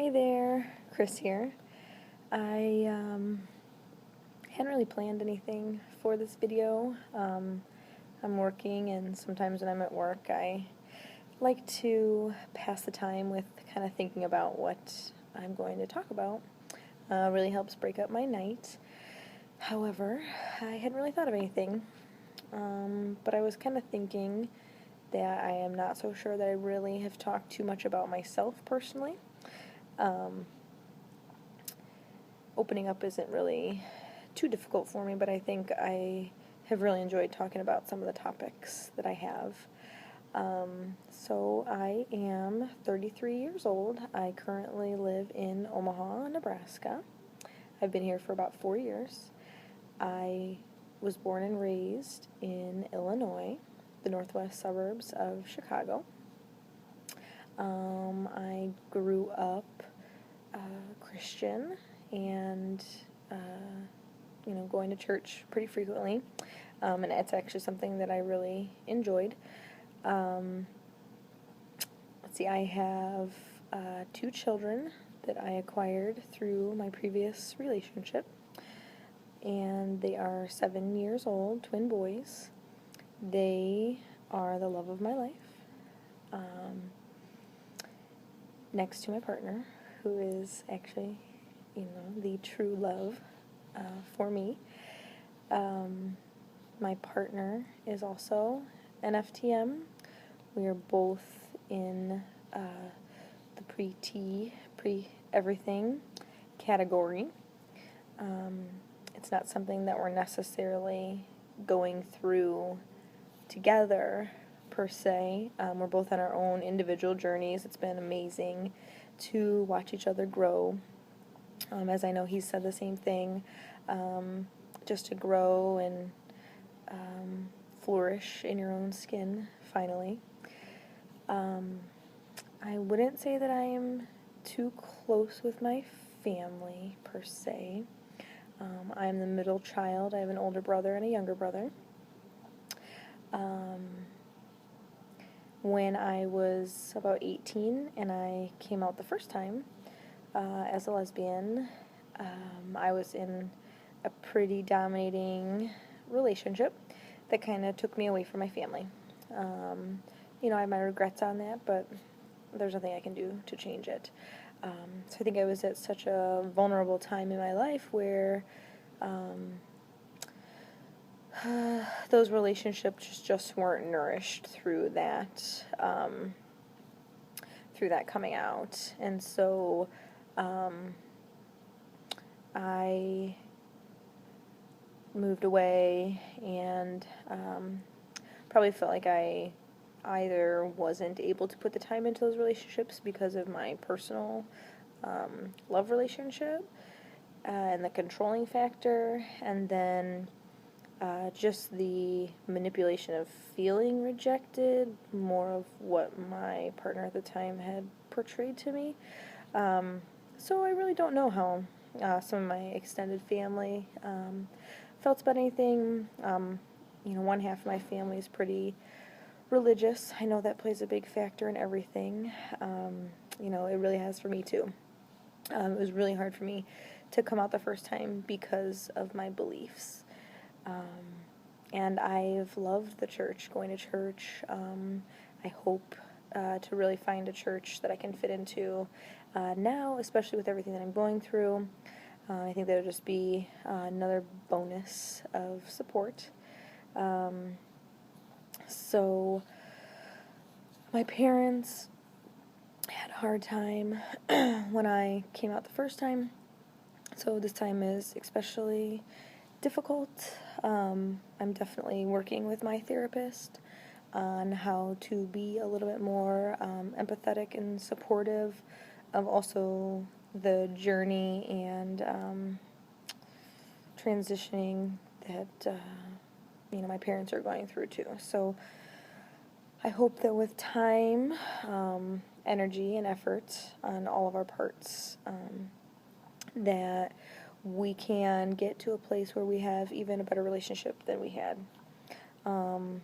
Hey there, Chris here. I hadn't really planned anything for this video. I'm working, and sometimes when I'm at work I like to pass the time with kind of thinking about what I'm going to talk about. Really helps break up my night. However, I hadn't really thought of anything, but I was kind of thinking that I am not so sure that I really have talked too much about myself personally. Opening up isn't really too difficult for me, but I think I have really enjoyed talking about some of the topics that I have. So I am 33 years old. I currently live in Omaha, Nebraska. I've been here for about 4 years. I was born and raised in Illinois, the northwest suburbs of Chicago. I grew up Christian and going to church pretty frequently, and it's actually something that I really enjoyed. Let's see, I have 2 children that I acquired through my previous relationship, and they are 7 years old, twin boys. They are the love of my life, next to my partner, who is actually, the true love for me. My partner is also an FtM. We are both in the pre-T, pre-everything category. It's not something that we're necessarily going through together, per se. We're both on our own individual journeys. It's been amazing to watch each other grow. As I know he's said the same thing, just to grow and flourish in your own skin, finally. I wouldn't say that I am too close with my family, per se. I'm the middle child. I have an older brother and a younger brother. When I was about 18 and I came out the first time as a lesbian, I was in a pretty dominating relationship that kind of took me away from my family. I have my regrets on that, but there's nothing I can do to change it. So I think I was at such a vulnerable time in my life where those relationships just weren't nourished through that coming out. And so I moved away and probably felt like I either wasn't able to put the time into those relationships because of my personal love relationship and the controlling factor, and then just the manipulation of feeling rejected, more of what my partner at the time had portrayed to me. So I really don't know how some of my extended family felt about anything. One half of my family is pretty religious. I know that plays a big factor in everything. It really has for me too. It was really hard for me to come out the first time because of my beliefs. And I've loved the church, going to church. I hope to really find a church that I can fit into now, especially with everything that I'm going through. I think that would just be another bonus of support. So my parents had a hard time when I came out the first time, so this time is especially difficult. I'm definitely working with my therapist on how to be a little bit more empathetic and supportive of also the journey and transitioning that my parents are going through too. So I hope that with time, energy, and effort on all of our parts, that we can get to a place where we have even a better relationship than we had. And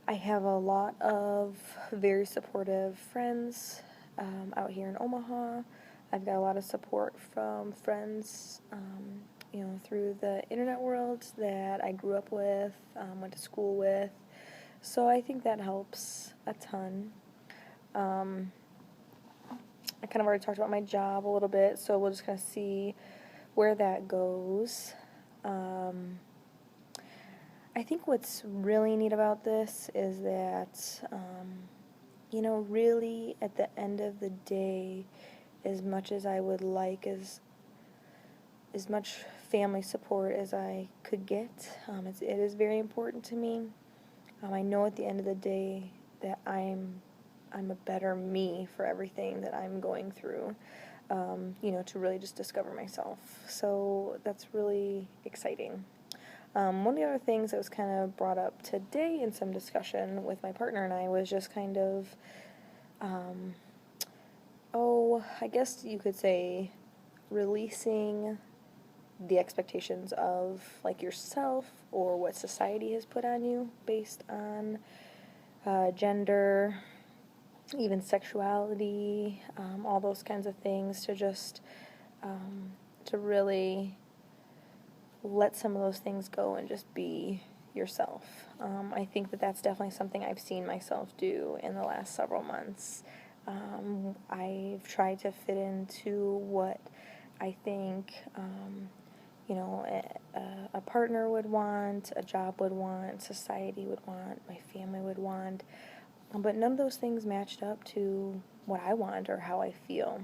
I have a lot of very supportive friends out here in Omaha. I've got a lot of support from friends, through the internet world that I grew up with, went to school with. So I think that helps a ton. I kind of already talked about my job a little bit, so we'll just kind of see where that goes. I think what's really neat about this is that, really at the end of the day, as much as I would like as much family support as I could get, it is very important to me. I know at the end of the day that I'm a better me for everything that I'm going through, to really just discover myself. So that's really exciting. One of the other things that was kind of brought up today in some discussion with my partner and I was just kind of, I guess you could say releasing the expectations of like yourself or what society has put on you based on gender, even sexuality, all those kinds of things, to just to really let some of those things go and just be yourself. I think that that's definitely something I've seen myself do in the last several months. I've tried to fit into what I think, a partner would want, a job would want, society would want, my family would want, but none of those things matched up to what I want or how I feel.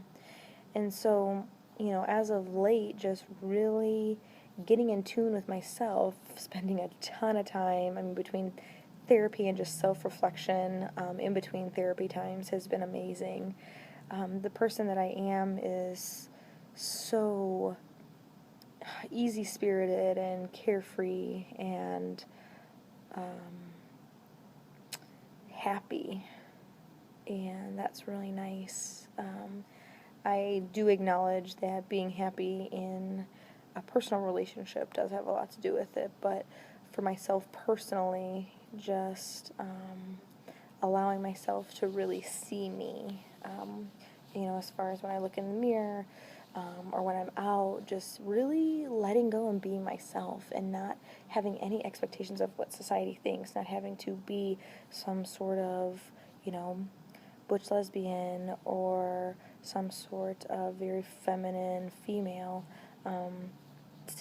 And so, as of late, just really getting in tune with myself, spending a ton of time, between therapy and just self-reflection, in between therapy times has been amazing. The person that I am is so easy-spirited and carefree and happy, and that's really nice. I do acknowledge that being happy in a personal relationship does have a lot to do with it, but for myself personally, just allowing myself to really see me, as far as when I look in the mirror, or when I'm out, just really letting go and being myself and not having any expectations of what society thinks, not having to be some sort of, butch lesbian or some sort of very feminine female,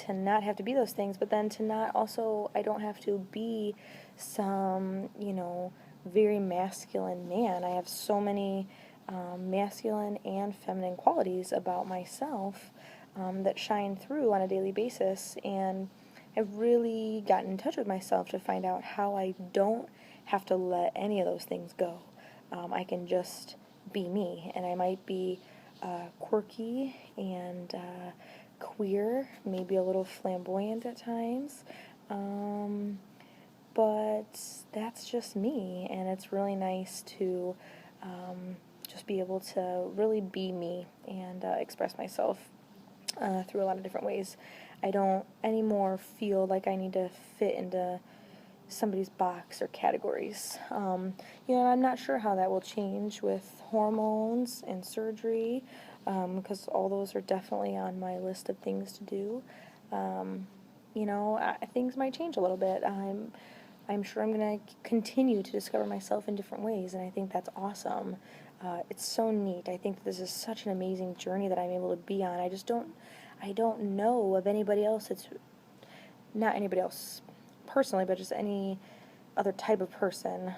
to not have to be those things, but then to not also, I don't have to be some, very masculine man. I have so many masculine and feminine qualities about myself that shine through on a daily basis, and I've really gotten in touch with myself to find out how I don't have to let any of those things go. I can just be me, and I might be quirky and queer, maybe a little flamboyant at times, but that's just me, and it's really nice to just be able to really be me and express myself through a lot of different ways. I don't anymore feel like I need to fit into somebody's box or categories. I'm not sure how that will change with hormones and surgery, because all those are definitely on my list of things to do. Things might change a little bit. I'm sure I'm going to continue to discover myself in different ways, and I think that's awesome. It's so neat. I think that this is such an amazing journey that I'm able to be on. I don't know of anybody else. It's not anybody else personally, but just any other type of person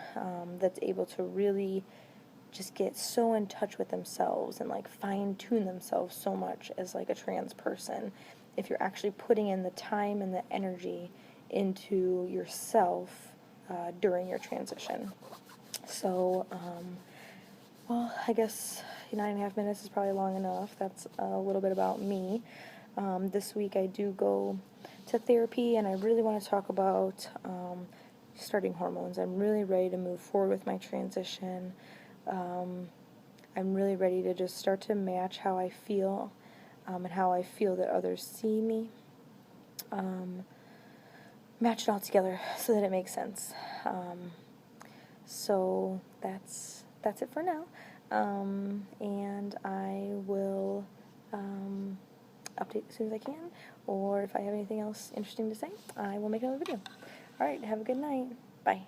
that's able to really just get so in touch with themselves and like fine-tune themselves so much as like a trans person, if you're actually putting in the time and the energy into yourself during your transition. So, I guess 9.5 minutes is probably long enough. That's a little bit about me. This week I do go to therapy, and I really want to talk about starting hormones. I'm really ready to move forward with my transition. I'm really ready to just start to match how I feel and how I feel that others see me. Match it all together so that it makes sense. So that's it for now. and I will update as soon as I can, or if I have anything else interesting to say, I will make another video. Alright, have a good night. Bye.